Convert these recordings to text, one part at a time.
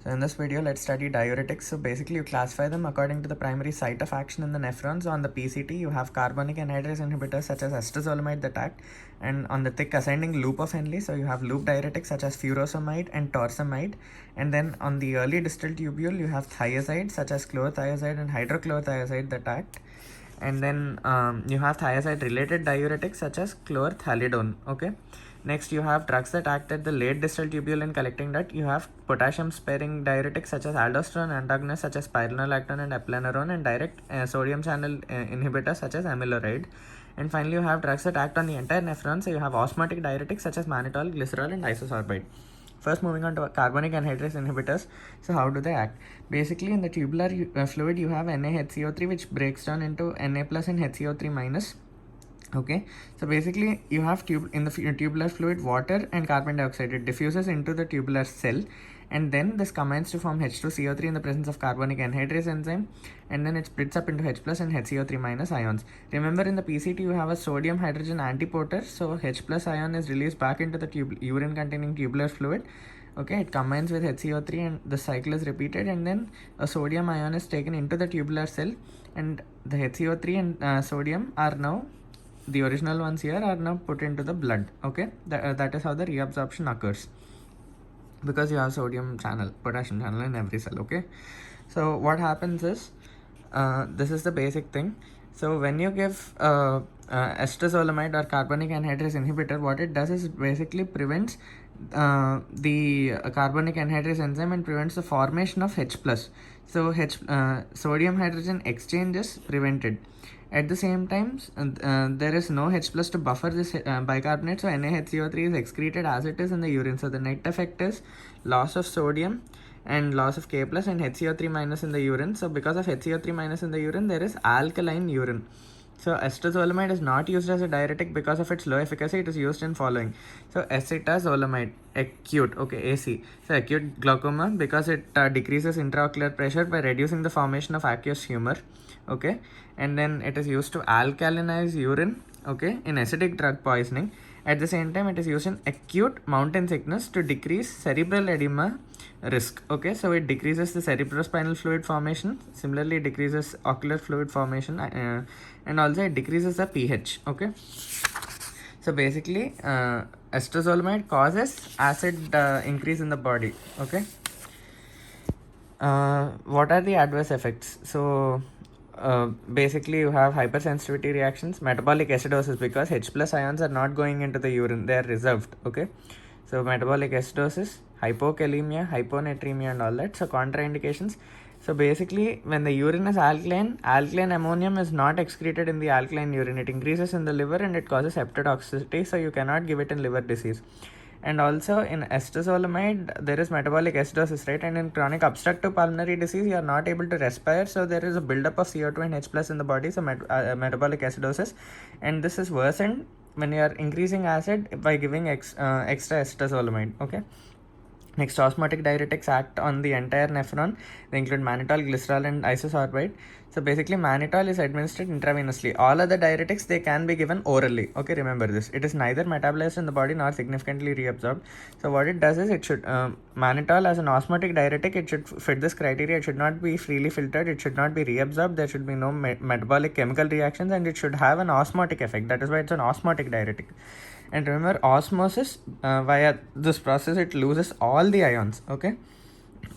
So in this video, let's study diuretics. So basically you classify them according to the primary site of action in the nephrons. So on the PCT, you have carbonic anhydrase inhibitors such as acetazolamide that act, and on the thick ascending loop of Henle, so you have loop diuretics such as furosemide and torsemide. And then on the early distal tubule, you have thiazides such as chlorothiazide and hydrochlorothiazide that act. And then you have thiazide related diuretics such as chlorthalidone. Okay. Next, you have drugs that act at the late distal tubule in collecting that. You have potassium sparing diuretics such as aldosterone antagonists such as spironolactone and eplerenone, and direct sodium channel inhibitors such as amiloride. And finally, you have drugs that act on the entire nephron. So you have osmotic diuretics such as mannitol, glycerol, and isosorbide. First, moving on to carbonic anhydrase inhibitors. So how do they act? Basically, in the tubular fluid, you have NaHCO3, which breaks down into Na plus and HCO3 minus. Okay, so basically you have in the tubular fluid water and carbon dioxide. It diffuses into the tubular cell, and then this combines to form H2CO3 in the presence of carbonic anhydrase enzyme, and then it splits up into H plus and HCO3 minus ions. Remember, in the PCT you have a sodium hydrogen antiporter, so H plus ion is released back into the urine containing tubular fluid. Okay, it combines with HCO3 and the cycle is repeated, and then a sodium ion is taken into the tubular cell, and the HCO3 and sodium are now, the original ones here are now put into the blood. Okay, that is how the reabsorption occurs, because you have sodium channel, potassium channel in every cell. Okay, so what happens is, this is the basic thing. So when you give acetazolamide or carbonic anhydrase inhibitor, what it does is basically prevents the carbonic anhydrase enzyme and prevents the formation of H plus. So sodium hydrogen exchange is prevented. At the same time, there is no H plus to buffer this bicarbonate, so NaHCO3 is excreted as it is in the urine. So the net effect is loss of sodium and loss of K plus and HCO3 minus in the urine. So because of HCO3 minus in the urine, there is alkaline urine. So acetazolamide is not used as a diuretic because of its low efficacy. It is used in following. So acetazolamide, acute, okay, AC. So acute glaucoma, because it decreases intraocular pressure by reducing the formation of aqueous humor. Okay, and then it is used to alkalinize urine, okay, in acidic drug poisoning. At the same time, it is used in acute mountain sickness to decrease cerebral edema risk. Okay, so it decreases the cerebrospinal fluid formation. Similarly, it decreases ocular fluid formation, and also it decreases the pH. Okay, so basically, acetazolamide causes acid increase in the body. Okay, what are the adverse effects? So basically you have hypersensitivity reactions, metabolic acidosis, because H plus ions are not going into the urine, they are reserved. Okay, so metabolic acidosis, hypokalemia, hyponatremia, and all that. So contraindications. So basically, when the urine is alkaline ammonium is not excreted in the alkaline urine. It increases in the liver and it causes hepatotoxicity, so you cannot give it in liver disease. And also in acetazolamide, there is metabolic acidosis, right? And in chronic obstructive pulmonary disease, you are not able to respire, so there is a buildup of CO2 and H plus in the body, so metabolic acidosis. And this is worsened when you are increasing acid by giving extra acetazolamide. Okay. Next, osmotic diuretics act on the entire nephron. They include mannitol, glycerol, and isosorbide. So basically, mannitol is administered intravenously. All other diuretics, they can be given orally. Okay, remember this. It is neither metabolized in the body nor significantly reabsorbed. So what it does is, it should, mannitol as an osmotic diuretic, it should fit this criteria. It should not be freely filtered. It should not be reabsorbed. There should be no metabolic chemical reactions, and it should have an osmotic effect. That is why it's an osmotic diuretic. And remember, osmosis, via this process, it loses all the ions. Okay,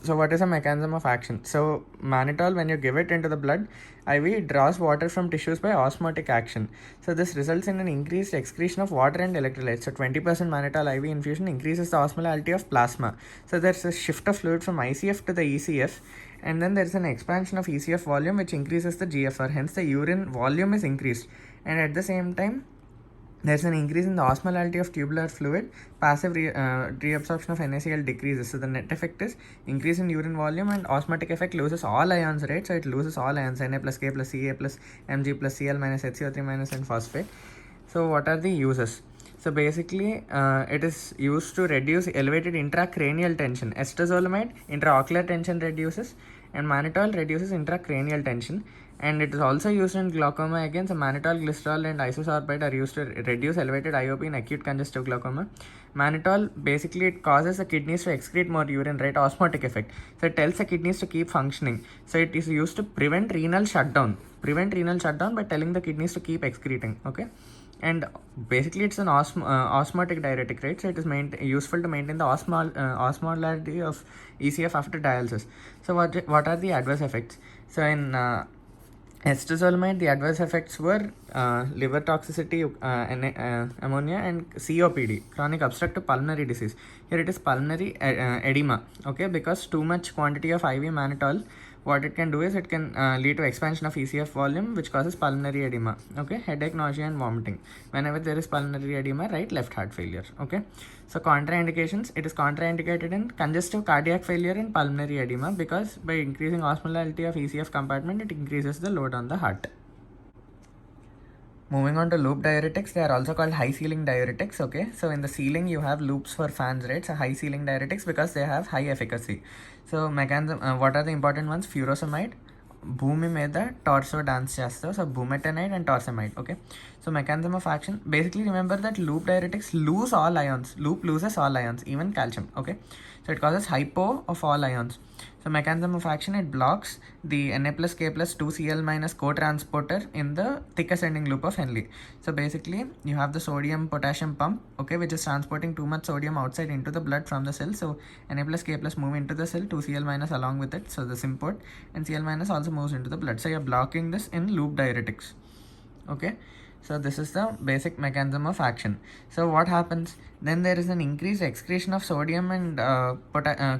so what is the mechanism of action? So mannitol, when you give it into the blood, IV draws water from tissues by osmotic action. So this results in an increased excretion of water and electrolytes. So 20% mannitol IV infusion increases the osmolality of plasma. So there's a shift of fluid from ICF to the ECF, and then there's an expansion of ECF volume, which increases the GFR. Hence the urine volume is increased, and at the same time, there's an increase in the osmolality of tubular fluid. Passive reabsorption of NaCl decreases. So the net effect is increase in urine volume, and osmotic effect loses all ions, right? So it loses all ions, Na plus K plus Ca plus Mg plus Cl minus HCO3 minus and phosphate. So what are the uses? So basically, it is used to reduce elevated intracranial tension. Acetazolamide, intraocular tension reduces, and mannitol reduces intracranial tension. And it is also used in glaucoma again. So mannitol, glycerol, and isosorbide are used to reduce elevated IOP in acute congestive glaucoma. Mannitol, basically it causes the kidneys to excrete more urine, right? Osmotic effect. So it tells the kidneys to keep functioning. So it is used to prevent renal shutdown by telling the kidneys to keep excreting, okay? And basically it's an osmotic diuretic, right? So it is useful to maintain the osmolarity of ECF after dialysis. So what are the adverse effects? So in Acetazolamide, the adverse effects were liver toxicity, ammonia, and COPD, chronic obstructive pulmonary disease. Here it is pulmonary edema, okay, because too much quantity of IV mannitol, what it can do is it can lead to expansion of ECF volume, which causes pulmonary edema, okay, headache, nausea, and vomiting. Whenever there is pulmonary edema, right left heart failure, okay. So contraindications, it is contraindicated in congestive cardiac failure and pulmonary edema because by increasing osmolality of ECF compartment, it increases the load on the heart. Moving on to loop diuretics, they are also called high ceiling diuretics, okay. So in the ceiling you have loops for fans, right? So high ceiling diuretics because they have high efficacy. So mechanism, what are the important ones? Furosemide, భూమి మీద torso dance చేస్తావు, so bumetanide and torsemide, okay. So mechanism of action, basically remember that loop diuretics lose all ions, loop loses all ions, even calcium, okay. So it causes hypo of all ions. So mechanism of action, it blocks the Na plus K plus 2Cl minus co-transporter in the thick ascending loop of Henle. So basically you have the sodium potassium pump, okay, which is transporting too much sodium outside into the blood from the cell. So Na plus K plus move into the cell, 2Cl minus along with it, so this import, and Cl minus also moves into the blood. So you're blocking this in loop diuretics, okay. So this is the basic mechanism of action. So what happens? Then there is an increased excretion of sodium and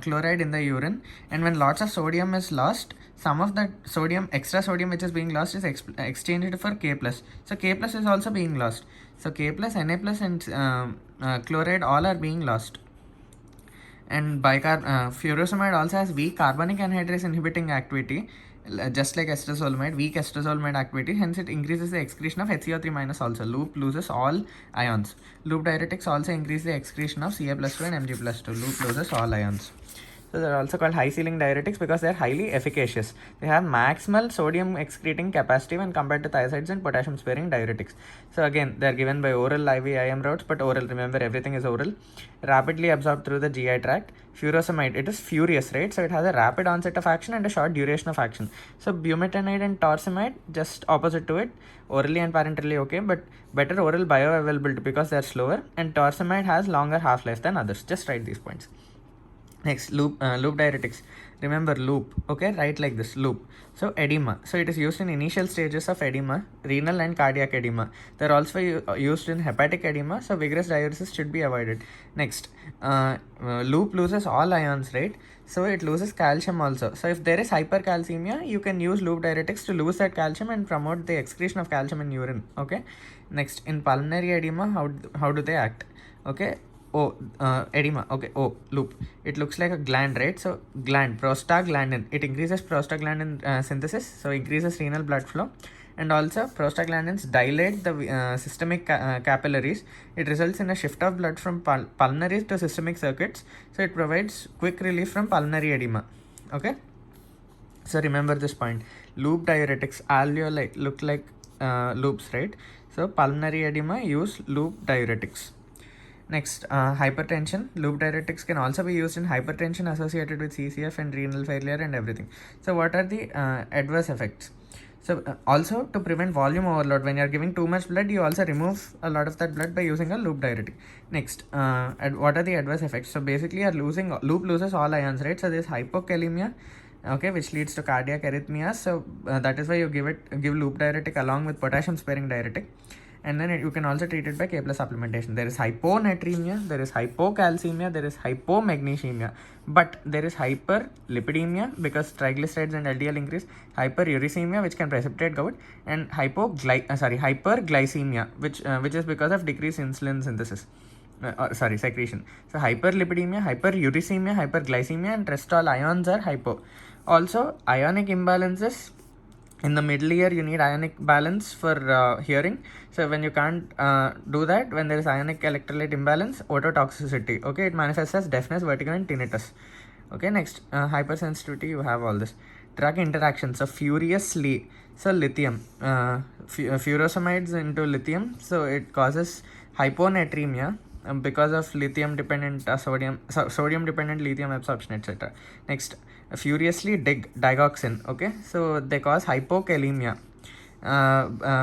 chloride in the urine, and when lots of sodium is lost, some of that sodium, extra sodium which is being lost, is exchanged for K plus. So K plus is also being lost. So K plus, Na plus, and chloride all are being lost. And furosemide also has weak carbonic anhydrase inhibiting activity, just like acetazolamide, weak acetazolamide activity, hence it increases the excretion of HCO3 minus also. Loop loses all ions. Loop diuretics also increase the excretion of Ca plus 2 and Mg plus 2. Loop loses all ions. So they're also called high ceiling diuretics because they're highly efficacious. They have maximal sodium excreting capacity when compared to thiazides and potassium sparing diuretics. So again, they're given by oral, IV, IM routes, but oral, remember everything is oral. Rapidly absorbed through the GI tract. Furosemide, it is furious, right? So it has a rapid onset of action and a short duration of action. So bumetanide and torsemide, just opposite to it, orally and parenterally, okay, but better oral bioavailability because they're slower, and torsemide has longer half-life than others. Just write these points. Next, loop diuretics. Remember loop, okay, write like this, loop. So edema, so it is used in initial stages of edema, renal and cardiac edema. They're also used in hepatic edema, so vigorous diuresis should be avoided. Next, loop loses all ions, right? So it loses calcium also. So if there is hypercalcemia, you can use loop diuretics to lose that calcium and promote the excretion of calcium in urine, okay. Next, in pulmonary edema, how do they act, okay. Edema, okay. Loop, it looks like a gland, right? So gland, prostaglandin, it increases prostaglandin synthesis, so increases renal blood flow, and also prostaglandins dilate the systemic capillaries. It results in a shift of blood from pulmonary to systemic circuits, so it provides quick relief from pulmonary edema, okay. So remember this point, loop diuretics alveoli look like loops, right? So pulmonary edema, use loop diuretics. Next, hypertension. Loop diuretics can also be used in hypertension associated with CCF and renal failure and everything. So what are the adverse effects? So also to prevent volume overload, when you are giving too much blood, you also remove a lot of that blood by using a loop diuretic. Next, what are the adverse effects? So basically loop loses all ions, right? So there's hypokalemia, okay, which leads to cardiac arrhythmias. So that is why you give loop diuretic along with potassium sparing diuretic. And then you can also treat it by K plus supplementation. There is hyponatremia, there is hypocalcemia, there is hypomagnesemia, but there is hyperlipidemia because triglycerides and LDL increase, hyperuricemia which can precipitate gout, and hyperglycemia which is because of decreased insulin synthesis. Secretion. So hyperlipidemia, hyperuricemia, hyperglycemia, and rest all ions are hypo. Also ionic imbalances. In the middle ear, you need ionic balance for hearing. So when you can't do that, when there is ionic electrolyte imbalance, ototoxicity, okay, it manifests as deafness, vertigo, and tinnitus, okay. Next, hypersensitivity, you have all this. Drug interactions, so furiously, so lithium, furosemides into lithium, so it causes hyponatremia, because of lithium dependent sodium dependent lithium absorption, etc. Next, furiously dig digoxin. Okay, so they cause hypokalemia,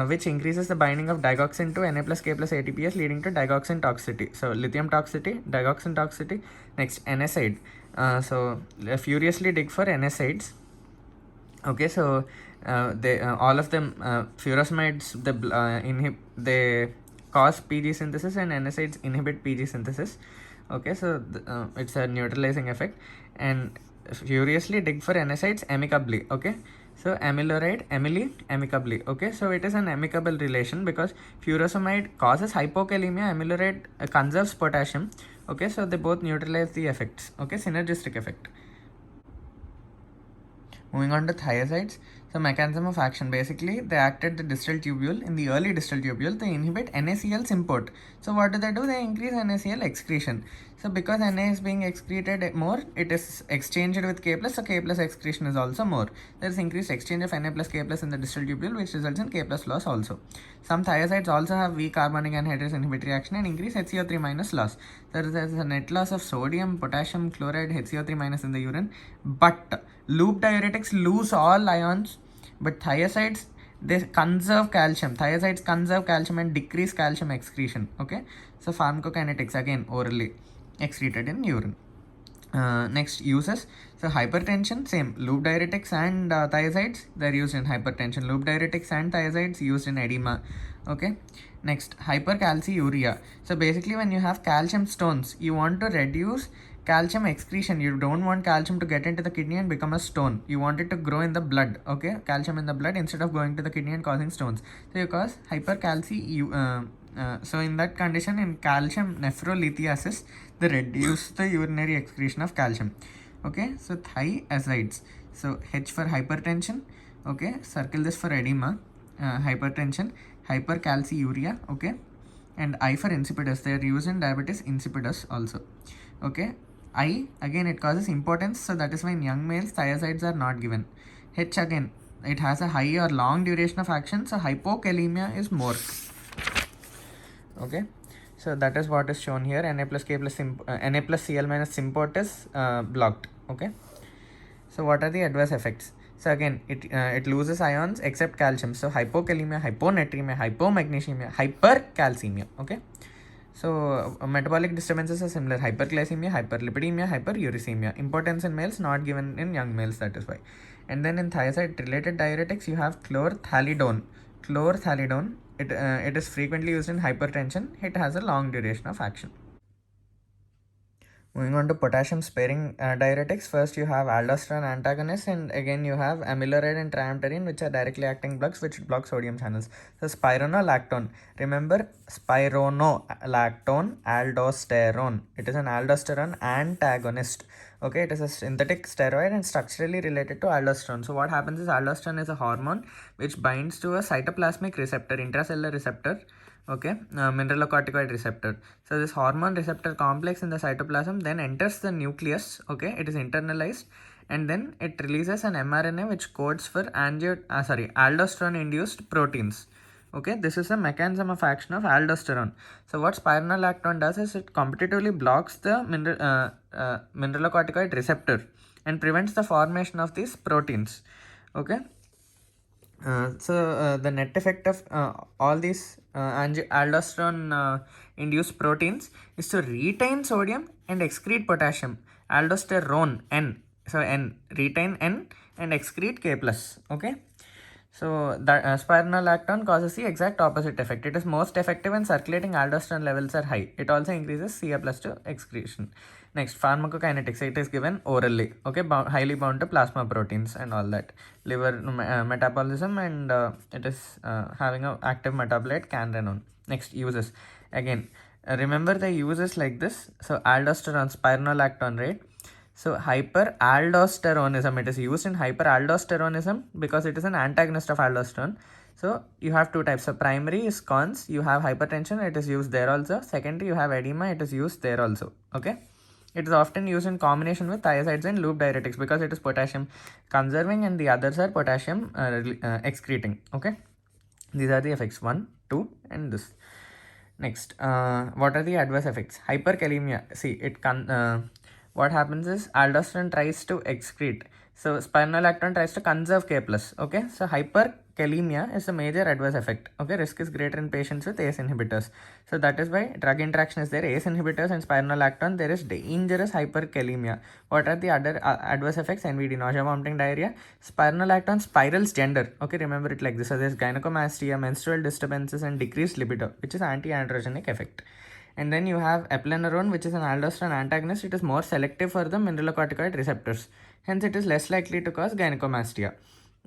which increases the binding of digoxin to Na plus K plus ATPase, leading to digoxin toxicity. So lithium toxicity, digoxin toxicity. Next, NSAID. So furiously dig for NSAIDs. Okay, so they all of them furosemides, they cause PG synthesis, and NSAIDs inhibit PG synthesis. Okay, so it's a neutralizing effect. And furiously dig for NSAIDs amicably. Okay, so amiloride, amicably. Okay, so it is an amicable relation because furosemide causes hypokalemia, amiloride conserves potassium. Okay, so they both neutralize the effects. Okay, synergistic effect. Moving on to thiazides. So mechanism of action, basically they act at the distal tubule. In the early distal tubule, they inhibit NaCl import. So what do? They increase NaCl excretion. So because Na is being excreted more, it is exchanged with K plus, so K plus excretion is also more. There is increased exchange of Na plus K plus in the distal tubule, which results in K plus loss also. Some thiazides also have weak carbonic anhydrase inhibitory action and increase HCO3 minus loss. There is a net loss of sodium, potassium, chloride, HCO3 minus in the urine, but loop diuretics lose all ions, but thiazides, they conserve calcium. Thiazides conserve calcium and decrease calcium excretion. Okay, so pharmacokinetics, again orally excreted in urine. Next, uses. So hypertension, same, loop diuretics and thiazides, they're used in hypertension. Loop diuretics and thiazides used in edema. Okay, next, hypercalciuria. So basically when you have calcium stones, you want to reduce calcium excretion. You don't want calcium to get into the kidney and become a stone. You want it to grow in the blood. Okay, calcium in the blood instead of going to the kidney and causing stones. So you cause so in that condition, in calcium nephrolithiasis, they reduce the urinary excretion of calcium. Okay, so thiazides. So H for hypertension. Okay, circle this for edema, hypertension, hypercalciuria. Okay, and I for insipidus. They are used in diabetes insipidus also. Okay, I, again it causes impotence, so that is why in young males thiazides are not given. H, again it has a high or long duration of action, so hypokalemia is more. Okay, so that is what is shown here. Na plus K plus Na plus Cl minus import is blocked. Okay, so what are the adverse effects? So again, it loses ions except calcium. So hypokalemia, hyponatremia, hypomagnesemia, hypercalcemia. Okay, so metabolic disturbances are similar: hyperglycemia, hyperlipidemia, hyperuricemia. Impotence in males, not given in young males, that is why. And then in thiazide related diuretics, you have chlorthalidone. Chlorthalidone, it is frequently used in hypertension. It has a long duration of action. Moving on to potassium sparing diuretics, first you have aldosterone antagonists, and again you have amiloride and triamterene, which are directly acting drugs which block sodium channels. So spironolactone, remember spironolactone, aldosterone, it is an aldosterone antagonist. Okay, it is a synthetic steroid and structurally related to aldosterone. So what happens is, aldosterone is a hormone which binds to a cytoplasmic receptor, intracellular receptor. Okay, mineralocorticoid receptor. So this hormone receptor complex in the cytoplasm then enters the nucleus. Okay, it is internalized, and then it releases an mRNA which codes for aldosterone induced proteins. Okay, this is a mechanism of action of aldosterone. So what spironolactone does is, it competitively blocks the mineralocorticoid receptor and prevents the formation of these proteins. Okay, so the net effect of all these aldosterone induced proteins is to retain sodium and excrete potassium. Aldosterone N, so N, retain N and excrete K plus. Okay, so that spironolactone causes the exact opposite effect. It is most effective when circulating aldosterone levels are high. It also increases Ca plus to excretion. Next, pharmacokinetics. It is given orally. Okay, highly bound to plasma proteins and all that. Liver metabolism, and it is having an active metabolite canrenone. Next, uses. Again, remember the uses like this. So aldosterone, spironolactone, right? So hyperaldosteronism, it is used in hyperaldosteronism because it is an antagonist of aldosterone. So you have two types. So primary is cons, you have hypertension, it is used there also. Secondary, you have edema, it is used there also. Okay, it is often used in combination with thiazides and loop diuretics because it is potassium conserving and the others are potassium excreting. Okay, these are the effects 1, 2 and this. Next, what are the adverse effects? Hyperkalemia. See, what happens is aldosterone tries to excrete. So spironolactone tries to conserve K plus. Okay, so hyperkalemia is a major adverse effect. Okay, risk is greater in patients with ACE inhibitors. So that is why drug interaction is there. ACE inhibitors and spironolactone, there is dangerous hyperkalemia. What are the other adverse effects? NVD, nausea, vomiting, diarrhea. Spironolactone spirals gender. Okay, remember it like this. So there's gynecomastia, menstrual disturbances, and decreased libido, which is anti-androgenic effect. And then you have eplerenone, which is an aldosterone antagonist. It is more selective for the mineralocorticoid receptors. Hence, it is less likely to cause gynecomastia.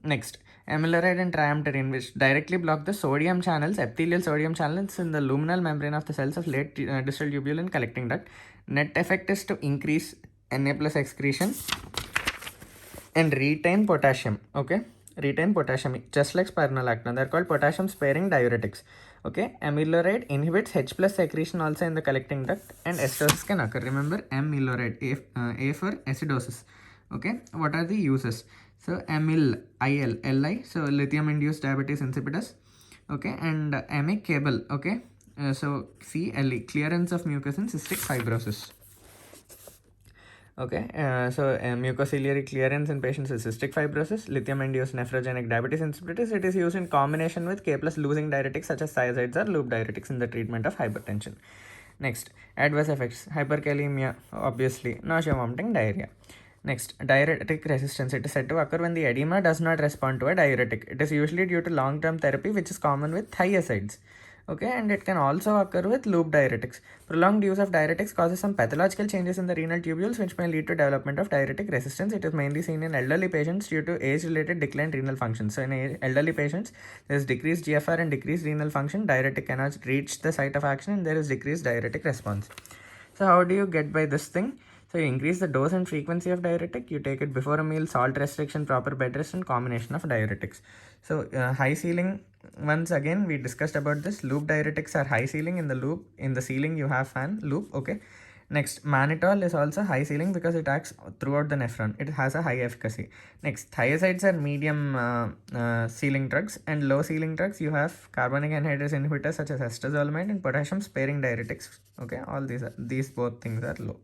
Next, amiloride and triamterene, which directly block the sodium channels, epithelial sodium channels in the luminal membrane of the cells of late distal tubule and collecting duct. Net effect is to increase Na plus excretion and retain potassium. Okay, retain potassium just like spironolactone. They're called potassium sparing diuretics. Okay, amiloride inhibits H plus secretion also in the collecting duct, and acidosis can occur. Remember, amiloride, A for acidosis. Okay, what are the uses? So Li, so lithium induced diabetes insipidus. Okay, and amicable. Okay, so CLE, clearance of mucus in cystic fibrosis. Okay, mucociliary clearance in patients with cystic fibrosis, lithium-induced nephrogenic diabetes insipidus. It is used in combination with K plus losing diuretics such as thiazides or loop diuretics in the treatment of hypertension. Next, adverse effects: hyperkalemia, obviously, nausea, vomiting, diarrhea. Next, diuretic resistance. It is said to occur when the edema does not respond to a diuretic. It is usually due to long-term therapy, which is common with thiazides. Okay, and it can also occur with loop diuretics. Prolonged use of diuretics causes some pathological changes in the renal tubules, which may lead to development of diuretic resistance. It is mainly seen in elderly patients due to age-related declined renal function. So in elderly patients, there is decreased GFR and decreased renal function. Diuretic cannot reach the site of action, and there is decreased diuretic response. So how do you get by this thing? So you increase the dose and frequency of diuretic, you take it before a meal, salt restriction, proper bed rest, and combination of diuretics. So high ceiling, once again we discussed about this. Loop diuretics are high ceiling. In the loop, in the ceiling you have fan loop. Okay. Next, mannitol is also high ceiling because it acts throughout the nephron. It has a high efficacy. Next, thiazides are medium ceiling drugs, and low ceiling drugs you have carbonic anhydrase inhibitors such as acetazolamide and potassium sparing diuretics. Okay, all these both things are low.